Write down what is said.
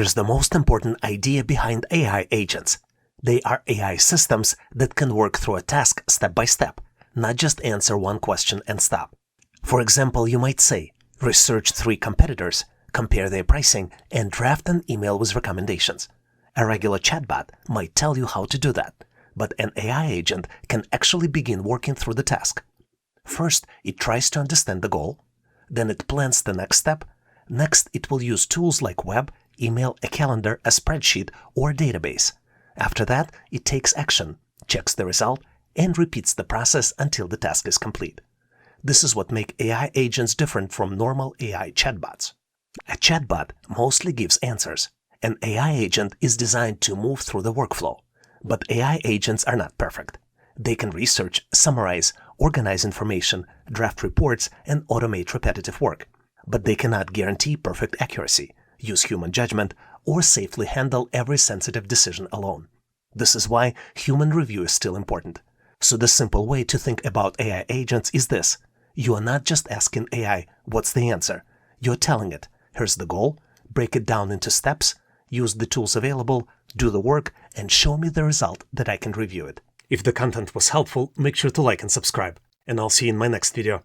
Here's the most important idea behind AI agents. They are AI systems that can work through a task step by step, not just answer one question and stop. For example, you might say, research 3 competitors, compare their pricing, and draft an email with recommendations. A regular chatbot might tell you how to do that, but an AI agent can actually begin working through the task. First, it tries to understand the goal. Then it plans the next step. Next, it will use tools like web, email, a calendar, a spreadsheet, or a database. After that, it takes action, checks the result, and repeats the process until the task is complete. This is what makes AI agents different from normal AI chatbots. A chatbot mostly gives answers. An AI agent is designed to move through the workflow. But AI agents are not perfect. They can research, summarize, organize information, draft reports, and automate repetitive work. But they cannot guarantee perfect accuracy, use human judgment, or safely handle every sensitive decision alone. This is why human review is still important. So the simple way to think about AI agents is this. You are not just asking AI, what's the answer? You're telling it, here's the goal, break it down into steps, use the tools available, do the work, and show me the result that I can review it. If the content was helpful, make sure to like and subscribe, and I'll see you in my next video.